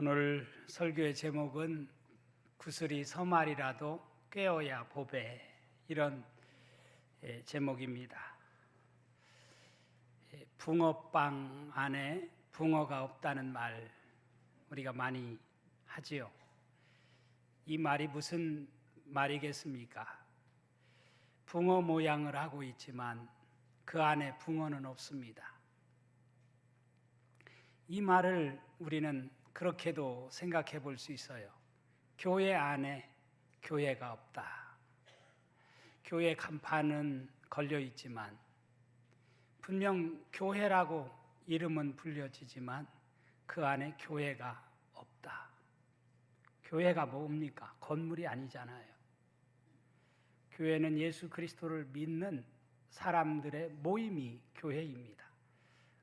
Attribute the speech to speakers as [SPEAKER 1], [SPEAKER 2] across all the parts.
[SPEAKER 1] 오늘 설교의 제목은 구슬이 서말이라도 꿰어야 보배, 이런 제목입니다. 붕어빵 안에 붕어가 없다는 말 우리가 많이 하지요. 이 말이 무슨 말이겠습니까? 붕어 모양을 하고 있지만 그 안에 붕어는 없습니다. 이 말을 우리는 그렇게도 생각해 볼 수 있어요. 교회 안에 교회가 없다. 교회 간판은 걸려 있지만 분명 교회라고 이름은 불려지지만 그 안에 교회가 없다. 교회가 뭡니까? 건물이 아니잖아요. 교회는 예수 그리스도를 믿는 사람들의 모임이 교회입니다.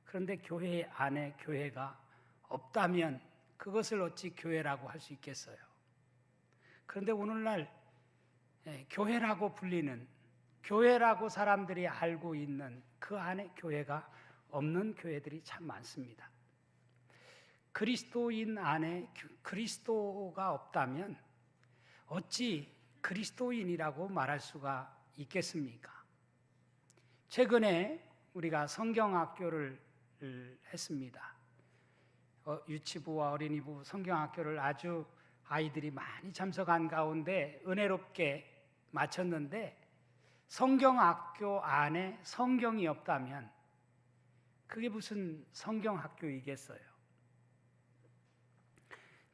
[SPEAKER 1] 그런데 교회 안에 교회가 없다면 그것을 어찌 교회라고 할 수 있겠어요? 그런데 오늘날 교회라고 불리는, 교회라고 사람들이 알고 있는 그 안에 교회가 없는 교회들이 참 많습니다. 그리스도인 안에 그리스도가 없다면 어찌 그리스도인이라고 말할 수가 있겠습니까? 최근에 우리가 성경학교를 했습니다. 유치부와 어린이부 성경학교를 아주 아이들이 많이 참석한 가운데 은혜롭게 마쳤는데, 성경학교 안에 성경이 없다면 그게 무슨 성경학교이겠어요?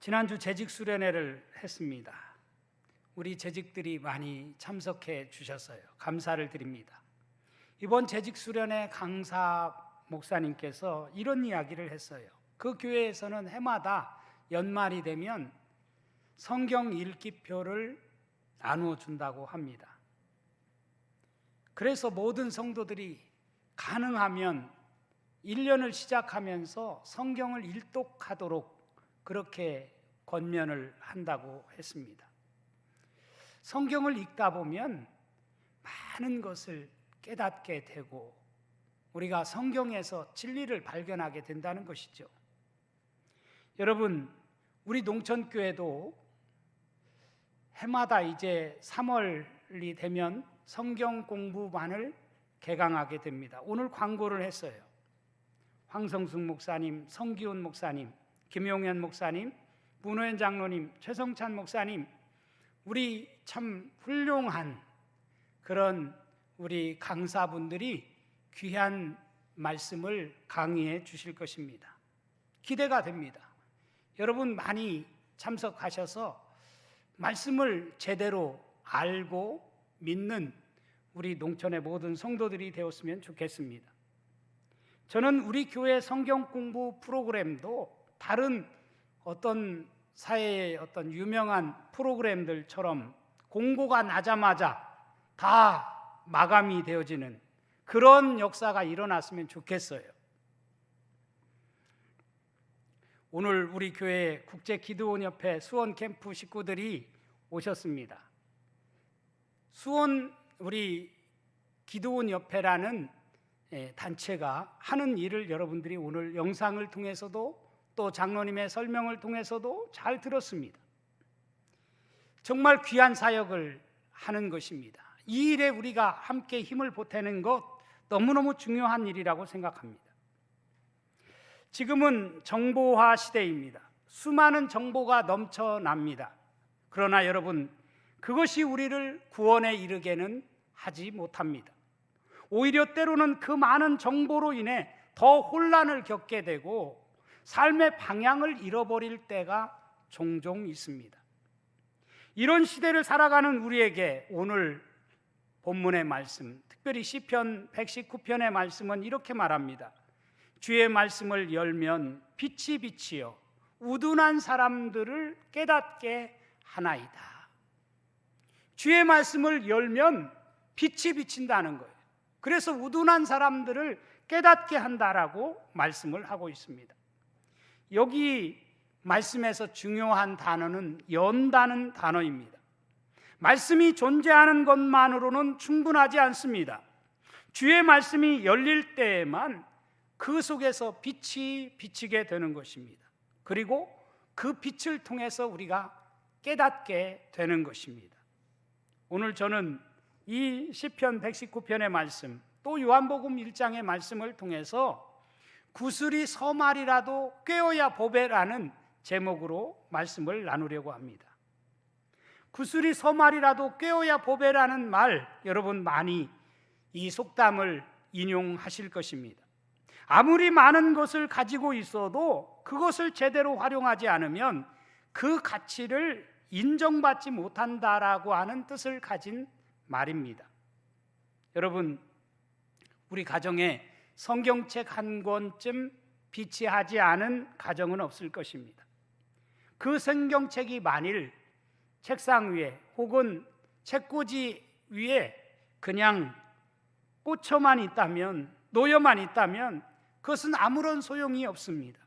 [SPEAKER 1] 지난주 재직수련회를 했습니다. 우리 재직들이 많이 참석해 주셨어요. 감사를 드립니다. 이번 재직수련회 강사 목사님께서 이런 이야기를 했어요. 그 교회에서는 해마다 연말이 되면 성경 읽기표를 나누어 준다고 합니다. 그래서 모든 성도들이 가능하면 1년을 시작하면서 성경을 일독하도록 그렇게 권면을 한다고 했습니다. 성경을 읽다 보면 많은 것을 깨닫게 되고 우리가 성경에서 진리를 발견하게 된다는 것이죠. 여러분, 우리 농천교회도 해마다 이제 3월이 되면 성경 공부반을 개강하게 됩니다. 오늘 광고를 했어요. 황성숙 목사님, 성기훈 목사님, 김용현 목사님, 문호연 장로님, 최성찬 목사님, 우리 참 훌륭한 그런 우리 강사분들이 귀한 말씀을 강의해 주실 것입니다. 기대가 됩니다. 여러분 많이 참석하셔서 말씀을 제대로 알고 믿는 우리 농촌의 모든 성도들이 되었으면 좋겠습니다. 저는 우리 교회 성경 공부 프로그램도 다른 어떤 사회의 어떤 유명한 프로그램들처럼 공고가 나자마자 다 마감이 되어지는 그런 역사가 일어났으면 좋겠어요. 오늘 우리 교회 국제기도원협회 수원 캠프 식구들이 오셨습니다. 수원 우리 기도원협회라는 단체가 하는 일을 여러분들이 오늘 영상을 통해서도 또 장로님의 설명을 통해서도 잘 들었습니다. 정말 귀한 사역을 하는 것입니다. 이 일에 우리가 함께 힘을 보태는 것 너무너무 중요한 일이라고 생각합니다. 지금은 정보화 시대입니다. 수많은 정보가 넘쳐납니다. 그러나 여러분, 그것이 우리를 구원에 이르게는 하지 못합니다. 오히려 때로는 그 많은 정보로 인해 더 혼란을 겪게 되고 삶의 방향을 잃어버릴 때가 종종 있습니다. 이런 시대를 살아가는 우리에게 오늘 본문의 말씀, 특별히 시편 119편의 말씀은 이렇게 말합니다. 주의 말씀을 열면 빛이 비치어 우둔한 사람들을 깨닫게 하나이다. 주의 말씀을 열면 빛이 비친다는 거예요. 그래서 우둔한 사람들을 깨닫게 한다라고 말씀을 하고 있습니다. 여기 말씀에서 중요한 단어는 연다는 단어입니다. 말씀이 존재하는 것만으로는 충분하지 않습니다. 주의 말씀이 열릴 때에만 그 속에서 빛이 비치게 되는 것입니다. 그리고 그 빛을 통해서 우리가 깨닫게 되는 것입니다. 오늘 저는 이 시편 119편의 말씀, 또 요한복음 1장의 말씀을 통해서 구슬이 서말이라도 꿰어야 보배라는 제목으로 말씀을 나누려고 합니다. 구슬이 서말이라도 꿰어야 보배라는 말, 여러분 많이 이 속담을 인용하실 것입니다. 아무리 많은 것을 가지고 있어도 그것을 제대로 활용하지 않으면 그 가치를 인정받지 못한다라고 하는 뜻을 가진 말입니다. 여러분, 우리 가정에 성경책 한 권쯤 비치하지 않은 가정은 없을 것입니다. 그 성경책이 만일 책상 위에 혹은 책꽂이 위에 그냥 꽂혀만 있다면, 놓여만 있다면 그것은 아무런 소용이 없습니다.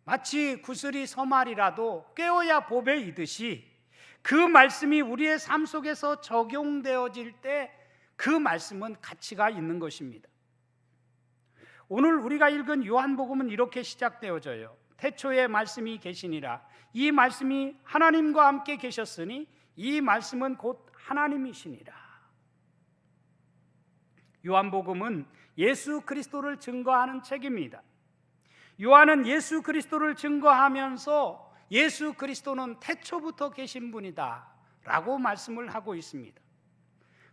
[SPEAKER 1] 마치 구슬이 서말이라도 꿰어야 보배이듯이 그 말씀이 우리의 삶 속에서 적용되어질 때 그 말씀은 가치가 있는 것입니다. 오늘 우리가 읽은 요한복음은 이렇게 시작되어져요. 태초에 말씀이 계시니라. 이 말씀이 하나님과 함께 계셨으니 이 말씀은 곧 하나님이시니라. 요한복음은 예수 그리스도를 증거하는 책입니다. 요한은 예수 그리스도를 증거하면서 예수 그리스도는 태초부터 계신 분이다 라고 말씀을 하고 있습니다.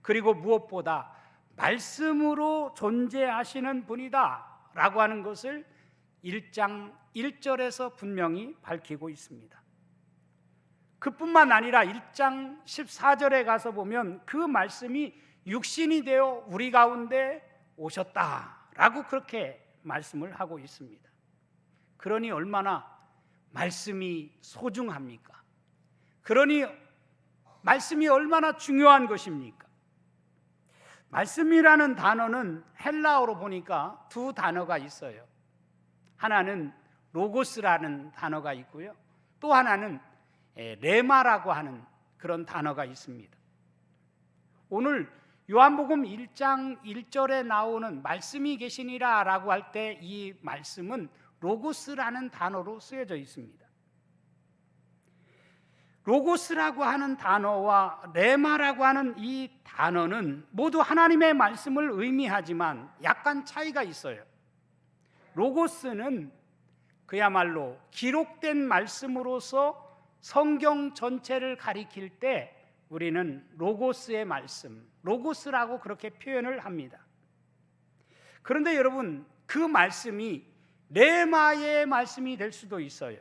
[SPEAKER 1] 그리고 무엇보다 말씀으로 존재하시는 분이다 라고 하는 것을 1장 1절에서 분명히 밝히고 있습니다. 그뿐만 아니라 1장 14절에 가서 보면 그 말씀이 육신이 되어 우리 가운데 오셨다라고 그렇게 말씀을 하고 있습니다. 그러니 얼마나 말씀이 소중합니까? 그러니 말씀이 얼마나 중요한 것입니까? 말씀이라는 단어는 헬라어로 보니까 두 단어가 있어요. 하나는 로고스라는 단어가 있고요, 또 하나는 레마라고 하는 그런 단어가 있습니다. 오늘 요한복음 1장 1절에 나오는 말씀이 계시니라 라고 할 때 이 말씀은 로고스라는 단어로 쓰여져 있습니다. 로고스라고 하는 단어와 레마라고 하는 이 단어는 모두 하나님의 말씀을 의미하지만 약간 차이가 있어요. 로고스는 그야말로 기록된 말씀으로서 성경 전체를 가리킬 때 우리는 로고스의 말씀, 로고스라고 그렇게 표현을 합니다. 그런데 여러분, 그 말씀이 레마의 말씀이 될 수도 있어요.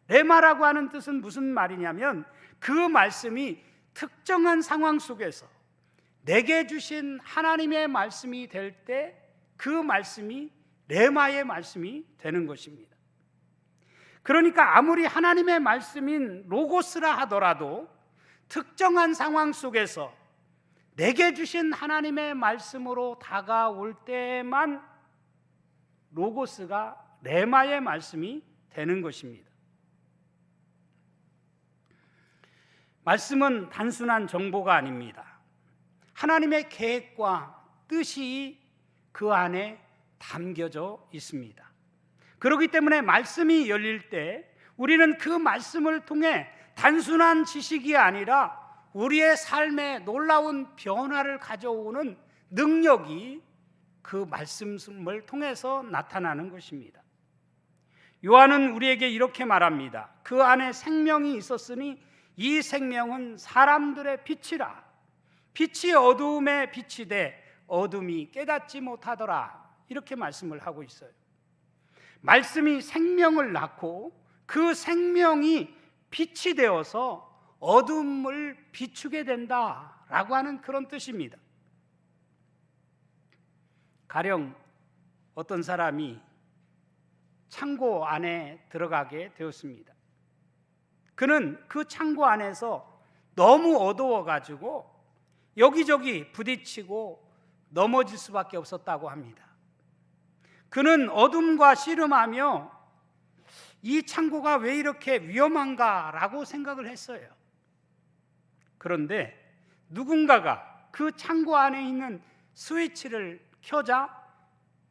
[SPEAKER 1] 레마라고 하는 뜻은 무슨 말이냐면 그 말씀이 특정한 상황 속에서 내게 주신 하나님의 말씀이 될 때 그 말씀이 레마의 말씀이 되는 것입니다. 그러니까 아무리 하나님의 말씀인 로고스라 하더라도 특정한 상황 속에서 내게 주신 하나님의 말씀으로 다가올 때만 로고스가 레마의 말씀이 되는 것입니다. 말씀은 단순한 정보가 아닙니다. 하나님의 계획과 뜻이 그 안에 담겨져 있습니다. 그렇기 때문에 말씀이 열릴 때 우리는 그 말씀을 통해 단순한 지식이 아니라 우리의 삶에 놀라운 변화를 가져오는 능력이 그 말씀을 통해서 나타나는 것입니다. 요한은 우리에게 이렇게 말합니다. 그 안에 생명이 있었으니 이 생명은 사람들의 빛이라. 빛이 어두움에 빛이 돼 어둠이 깨닫지 못하더라. 이렇게 말씀을 하고 있어요. 말씀이 생명을 낳고 그 생명이 빛이 되어서 어둠을 비추게 된다라고 하는 그런 뜻입니다. 가령 어떤 사람이 창고 안에 들어가게 되었습니다. 그는 그 창고 안에서 너무 어두워가지고 여기저기 부딪히고 넘어질 수밖에 없었다고 합니다. 그는 어둠과 씨름하며 이 창고가 왜 이렇게 위험한가라고 생각을 했어요. 그런데 누군가가 그 창고 안에 있는 스위치를 켜자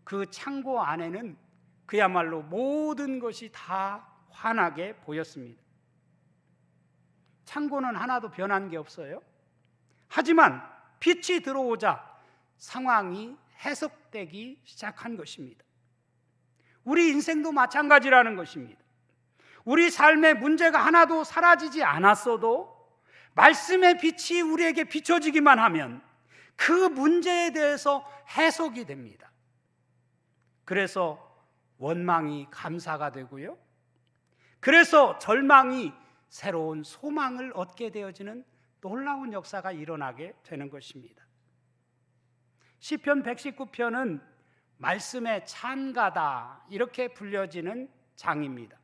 [SPEAKER 1] 그 창고 안에는 그야말로 모든 것이 다 환하게 보였습니다. 창고는 하나도 변한 게 없어요. 하지만 빛이 들어오자 상황이 해석되기 시작한 것입니다. 우리 인생도 마찬가지라는 것입니다. 우리 삶의 문제가 하나도 사라지지 않았어도 말씀의 빛이 우리에게 비춰지기만 하면 그 문제에 대해서 해석이 됩니다. 그래서 원망이 감사가 되고요, 그래서 절망이 새로운 소망을 얻게 되어지는 놀라운 역사가 일어나게 되는 것입니다. 시편 119편은 말씀의 찬가다 이렇게 불려지는 장입니다.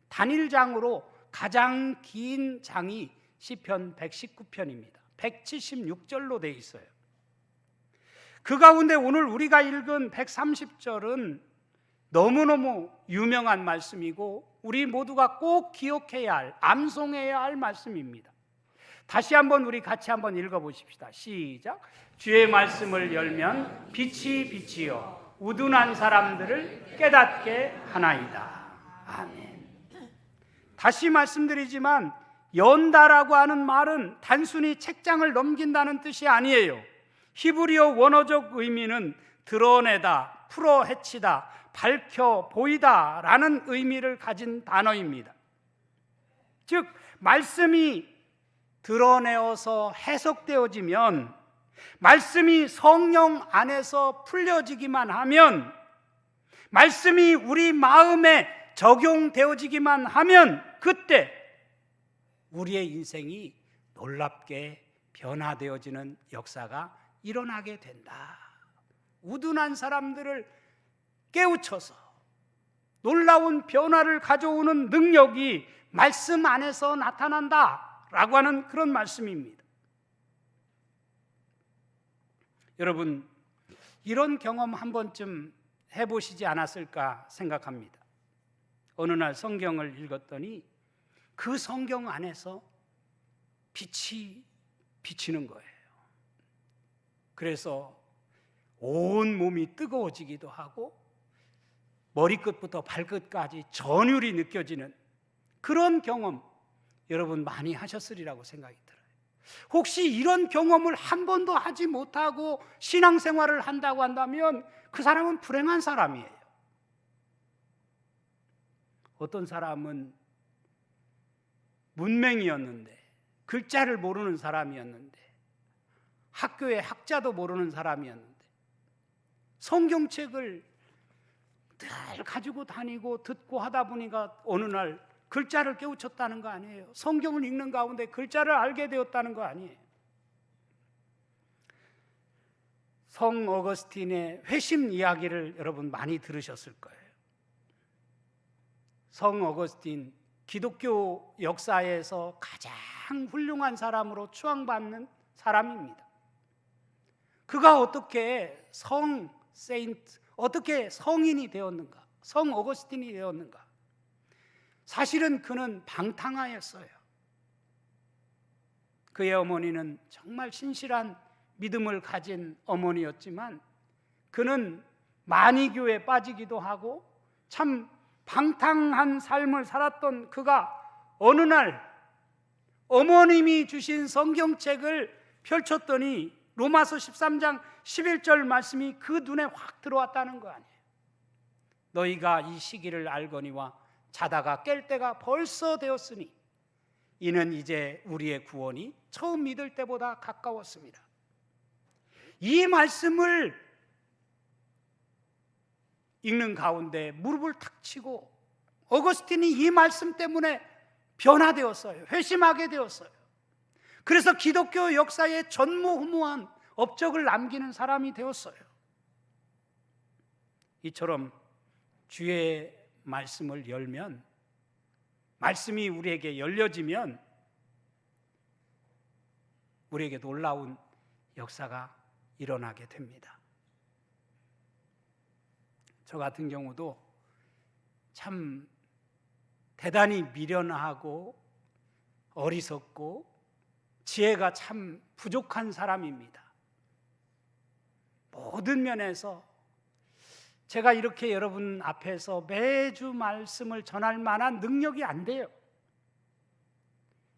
[SPEAKER 1] 단일장으로 가장 긴 장이 시편 119편입니다. 176절로 되어 있어요. 그 가운데 오늘 우리가 읽은 130절은 너무너무 유명한 말씀이고 우리 모두가 꼭 기억해야 할, 암송해야 할 말씀입니다. 다시 한번 우리 같이 한번 읽어보십시다. 시작. 주의 말씀을 열면 빛이 빛이요 우둔한 사람들을 깨닫게 하나이다. 아멘. 다시 말씀드리지만 연다라고 하는 말은 단순히 책장을 넘긴다는 뜻이 아니에요. 히브리어 원어적 의미는 드러내다, 풀어헤치다, 밝혀 보이다 라는 의미를 가진 단어입니다. 즉 말씀이 드러내어서 해석되어지면, 말씀이 성령 안에서 풀려지기만 하면, 말씀이 우리 마음에 적용되어지기만 하면 그때 우리의 인생이 놀랍게 변화되어지는 역사가 일어나게 된다. 우둔한 사람들을 깨우쳐서 놀라운 변화를 가져오는 능력이 말씀 안에서 나타난다 라고 하는 그런 말씀입니다. 여러분, 이런 경험 한 번쯤 해보시지 않았을까 생각합니다. 어느 날 성경을 읽었더니 그 성경 안에서 빛이 비치는 거예요. 그래서 온 몸이 뜨거워지기도 하고 머리끝부터 발끝까지 전율이 느껴지는 그런 경험, 여러분 많이 하셨으리라고 생각이 들어요. 혹시 이런 경험을 한 번도 하지 못하고 신앙생활을 한다고 한다면 그 사람은 불행한 사람이에요. 어떤 사람은 문맹이었는데, 글자를 모르는 사람이었는데, 학교에 학자도 모르는 사람이었는데 성경책을 늘 가지고 다니고 듣고 하다 보니까 어느 날 글자를 깨우쳤다는 거 아니에요. 성경을 읽는 가운데 글자를 알게 되었다는 거 아니에요. 성 어거스틴의 회심 이야기를 여러분 많이 들으셨을 거예요. 성 어거스틴, 기독교 역사에서 가장 훌륭한 사람으로 추앙받는 사람입니다. 그가 어떻게 어떻게 성인이 되었는가? 성 어거스틴이 되었는가? 사실은 그는 방탕하였어요. 그의 어머니는 정말 신실한 믿음을 가진 어머니였지만 그는 만이교에 빠지기도 하고 참 방탕한 삶을 살았던 그가 어느 날 어머님이 주신 성경책을 펼쳤더니 로마서 13장 11절 말씀이 그 눈에 확 들어왔다는 거 아니에요. 너희가 이 시기를 알거니와 자다가 깰 때가 벌써 되었으니 이는 이제 우리의 구원이 처음 믿을 때보다 가까웠습니다. 이 말씀을 읽는 가운데 무릎을 탁 치고 어거스틴이 이 말씀 때문에 변화되었어요. 회심하게 되었어요. 그래서 기독교 역사에 전무후무한 업적을 남기는 사람이 되었어요. 이처럼 주의 말씀을 열면, 말씀이 우리에게 열려지면 우리에게 놀라운 역사가 일어나게 됩니다. 저 같은 경우도 참 대단히 미련하고 어리석고 지혜가 참 부족한 사람입니다. 모든 면에서 제가 이렇게 여러분 앞에서 매주 말씀을 전할 만한 능력이 안 돼요.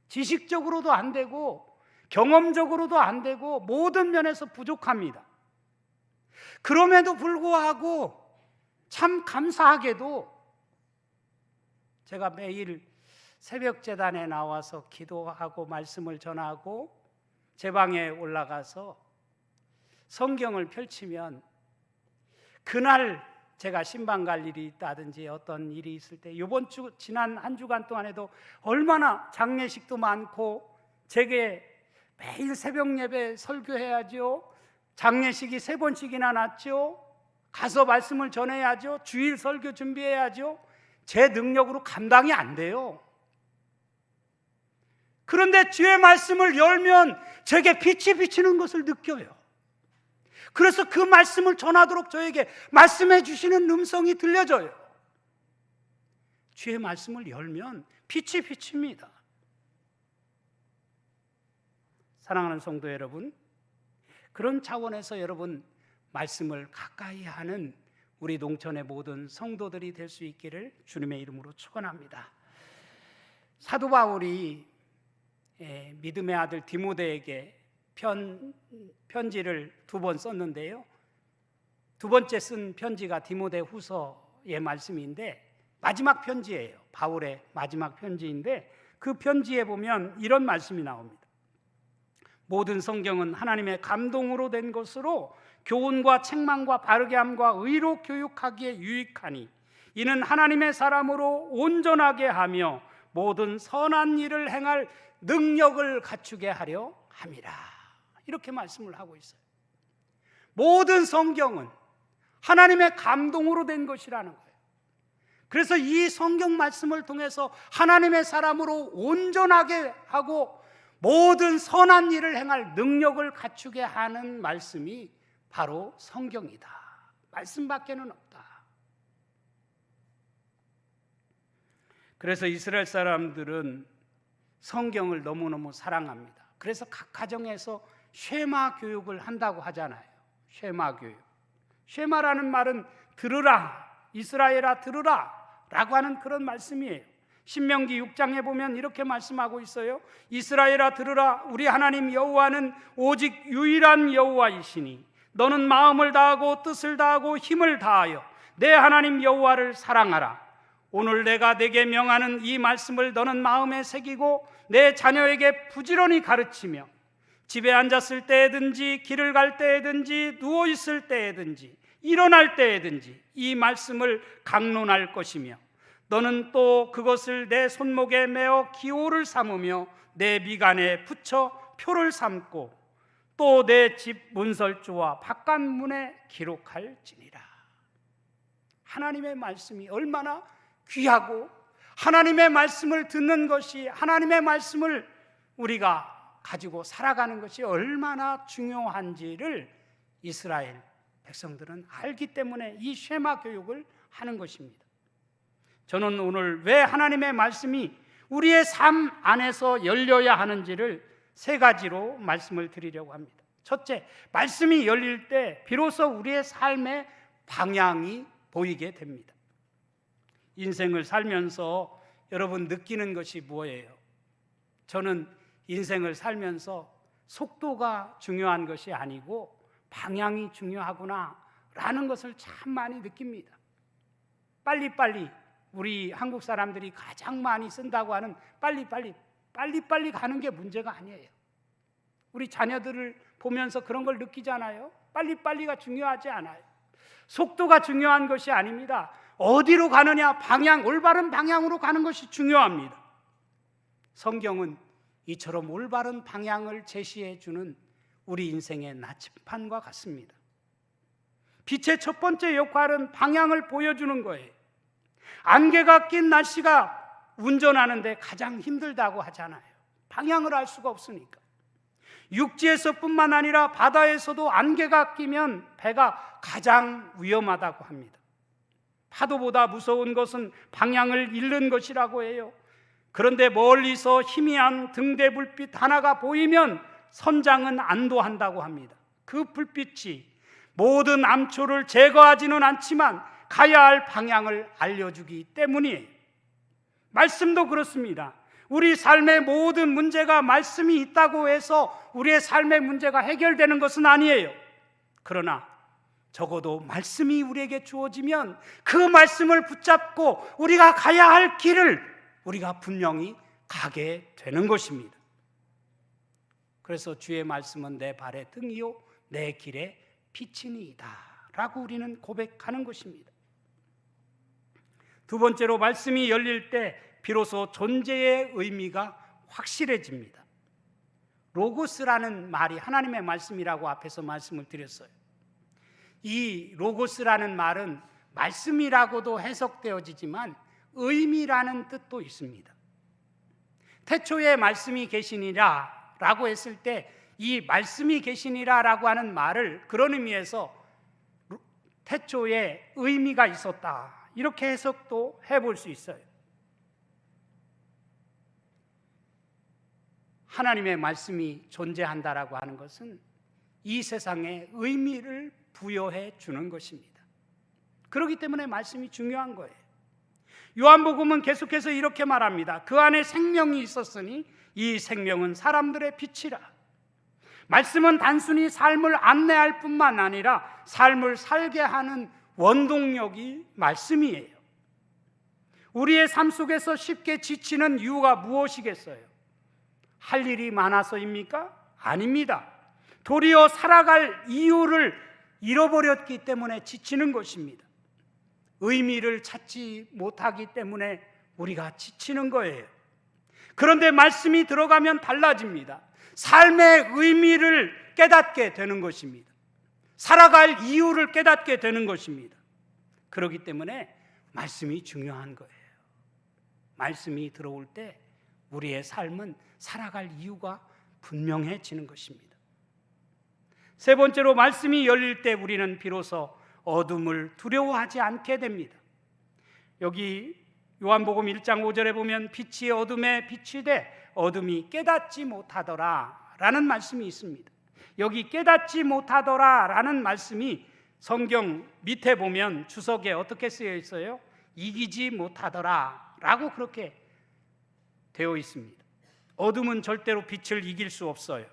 [SPEAKER 1] 지식적으로도 안 되고 경험적으로도 안 되고 모든 면에서 부족합니다. 그럼에도 불구하고 참 감사하게도 제가 매일 새벽 제단에 나와서 기도하고 말씀을 전하고 제 방에 올라가서 성경을 펼치면 그날 제가 신방 갈 일이 있다든지 어떤 일이 있을 때 지난 한 주간 동안에도 얼마나 장례식도 많고 제게 매일 새벽 예배 설교해야죠. 장례식이 3번씩이나 났죠. 가서 말씀을 전해야죠. 주일 설교 준비해야죠. 제 능력으로 감당이 안 돼요. 그런데 주의 말씀을 열면 제게 빛이 비치는 것을 느껴요. 그래서 그 말씀을 전하도록 저에게 말씀해 주시는 음성이 들려져요. 주의 말씀을 열면 빛이 비칩니다. 사랑하는 성도 여러분, 그런 차원에서 여러분 말씀을 가까이 하는 우리 농촌의 모든 성도들이 될 수 있기를 주님의 이름으로 축원합니다. 사도 바울이 믿음의 아들 디모데에게 편지를 2번 썼는데요. 2번째 쓴 편지가 디모데 후서의 말씀인데 마지막 편지예요. 바울의 마지막 편지인데 그 편지에 보면 이런 말씀이 나옵니다. 모든 성경은 하나님의 감동으로 된 것으로 교훈과 책망과 바르게 함과 의로 교육하기에 유익하니 이는 하나님의 사람으로 온전하게 하며 모든 선한 일을 행할 능력을 갖추게 하려 함이라. 이렇게 말씀을 하고 있어요. 모든 성경은 하나님의 감동으로 된 것이라는 거예요. 그래서 이 성경 말씀을 통해서 하나님의 사람으로 온전하게 하고 모든 선한 일을 행할 능력을 갖추게 하는 말씀이 바로 성경이다. 말씀밖에는 없다. 그래서 이스라엘 사람들은 성경을 너무너무 사랑합니다. 그래서 각 가정에서 쉐마 교육을 한다고 하잖아요. 쉐마 교육. 쉐마라는 말은 들으라, 이스라엘아 들으라 라고 하는 그런 말씀이에요. 신명기 6장에 보면 이렇게 말씀하고 있어요. 이스라엘아 들으라, 우리 하나님 여호와는 오직 유일한 여호와이시니 너는 마음을 다하고 뜻을 다하고 힘을 다하여 내 하나님 여호와를 사랑하라. 오늘 내가 내게 명하는 이 말씀을 너는 마음에 새기고 내 자녀에게 부지런히 가르치며 집에 앉았을 때에든지 길을 갈 때에든지 누워 있을 때에든지 일어날 때에든지 이 말씀을 강론할 것이며 너는 또 그것을 내 손목에 메어 기호를 삼으며 내 미간에 붙여 표를 삼고 또 내 집 문설주와 바깥문에 기록할지니라. 하나님의 말씀이 얼마나 귀하고 하나님의 말씀을 듣는 것이, 하나님의 말씀을 우리가 가지고 살아가는 것이 얼마나 중요한지를 이스라엘 백성들은 알기 때문에 이 쉐마 교육을 하는 것입니다. 저는 오늘 왜 하나님의 말씀이 우리의 삶 안에서 열려야 하는지를 3가지로 말씀을 드리려고 합니다. 첫째, 말씀이 열릴 때 비로소 우리의 삶의 방향이 보이게 됩니다. 인생을 살면서 여러분 느끼는 것이 뭐예요? 저는 인생을 살면서 속도가 중요한 것이 아니고 방향이 중요하구나 라는 것을 참 많이 느낍니다. 빨리빨리, 우리 한국 사람들이 가장 많이 쓴다고 하는 빨리빨리 가는 게 문제가 아니에요. 우리 자녀들을 보면서 그런 걸 느끼잖아요. 빨리빨리가 중요하지 않아요. 속도가 중요한 것이 아닙니다. 어디로 가느냐, 방향, 올바른 방향으로 가는 것이 중요합니다. 성경은 이처럼 올바른 방향을 제시해 주는 우리 인생의 나침판과 같습니다. 빛의 첫 번째 역할은 방향을 보여주는 거예요. 안개가 낀 날씨가 운전하는데 가장 힘들다고 하잖아요. 방향을 알 수가 없으니까. 육지에서뿐만 아니라 바다에서도 안개가 끼면 배가 가장 위험하다고 합니다. 파도보다 무서운 것은 방향을 잃는 것이라고 해요. 그런데 멀리서 희미한 등대 불빛 하나가 보이면 선장은 안도한다고 합니다. 그 불빛이 모든 암초를 제거하지는 않지만 가야 할 방향을 알려주기 때문이에요. 말씀도 그렇습니다. 우리 삶의 모든 문제가 말씀이 있다고 해서 우리의 삶의 문제가 해결되는 것은 아니에요. 그러나 적어도 말씀이 우리에게 주어지면 그 말씀을 붙잡고 우리가 가야 할 길을 우리가 분명히 가게 되는 것입니다. 그래서 주의 말씀은 내 발의 등이요 내 길의 빛이니이다 라고 우리는 고백하는 것입니다. 두 번째로, 말씀이 열릴 때 비로소 존재의 의미가 확실해집니다. 로고스라는 말이 하나님의 말씀이라고 앞에서 말씀을 드렸어요. 이 로고스라는 말은 말씀이라고도 해석되어지지만 의미라는 뜻도 있습니다. 태초에 말씀이 계시니라 라고 했을 때 이 말씀이 계시니라 라고 하는 말을 그런 의미에서 태초에 의미가 있었다 이렇게 해석도 해볼 수 있어요. 하나님의 말씀이 존재한다라고 하는 것은 이 세상에 의미를 부여해 주는 것입니다. 그렇기 때문에 말씀이 중요한 거예요. 요한복음은 계속해서 이렇게 말합니다. 그 안에 생명이 있었으니 이 생명은 사람들의 빛이라. 말씀은 단순히 삶을 안내할 뿐만 아니라 삶을 살게 하는 원동력이 말씀이에요. 우리의 삶 속에서 쉽게 지치는 이유가 무엇이겠어요? 할 일이 많아서입니까? 아닙니다. 도리어 살아갈 이유를 잃어버렸기 때문에 지치는 것입니다. 의미를 찾지 못하기 때문에 우리가 지치는 거예요. 그런데 말씀이 들어가면 달라집니다. 삶의 의미를 깨닫게 되는 것입니다. 살아갈 이유를 깨닫게 되는 것입니다. 그렇기 때문에 말씀이 중요한 거예요. 말씀이 들어올 때 우리의 삶은 살아갈 이유가 분명해지는 것입니다. 세 번째로, 말씀이 열릴 때 우리는 비로소 어둠을 두려워하지 않게 됩니다. 여기 요한복음 1장 5절에 보면 빛이 어둠에 비치되 어둠이 깨닫지 못하더라 라는 말씀이 있습니다. 여기 깨닫지 못하더라 라는 말씀이 성경 밑에 보면 주석에 어떻게 쓰여 있어요? 이기지 못하더라 라고 그렇게 되어 있습니다. 어둠은 절대로 빛을 이길 수 없어요.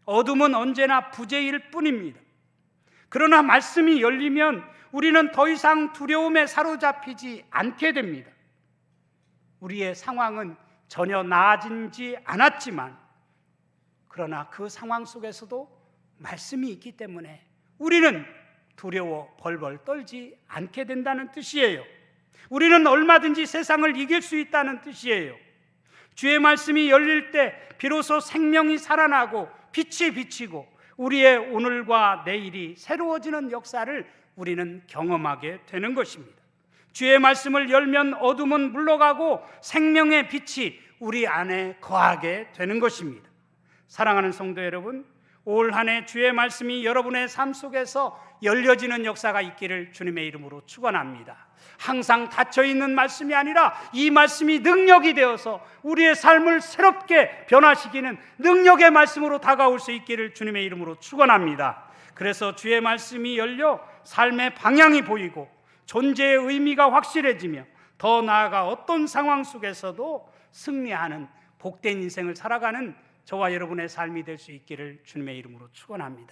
[SPEAKER 1] 어둠은 언제나 부재일 뿐입니다. 그러나 말씀이 열리면 우리는 더 이상 두려움에 사로잡히지 않게 됩니다. 우리의 상황은 전혀 나아지지 않았지만 그러나 그 상황 속에서도 말씀이 있기 때문에 우리는 두려워 벌벌 떨지 않게 된다는 뜻이에요. 우리는 얼마든지 세상을 이길 수 있다는 뜻이에요. 주의 말씀이 열릴 때 비로소 생명이 살아나고 빛이 비치고 우리의 오늘과 내일이 새로워지는 역사를 우리는 경험하게 되는 것입니다. 주의 말씀을 열면 어둠은 물러가고 생명의 빛이 우리 안에 거하게 되는 것입니다. 사랑하는 성도 여러분, 올 한 해 주의 말씀이 여러분의 삶 속에서 열려지는 역사가 있기를 주님의 이름으로 축원합니다. 항상 닫혀있는 말씀이 아니라 이 말씀이 능력이 되어서 우리의 삶을 새롭게 변화시키는 능력의 말씀으로 다가올 수 있기를 주님의 이름으로 축원합니다. 그래서 주의 말씀이 열려 삶의 방향이 보이고 존재의 의미가 확실해지며 더 나아가 어떤 상황 속에서도 승리하는 복된 인생을 살아가는 저와 여러분의 삶이 될 수 있기를 주님의 이름으로 축원합니다.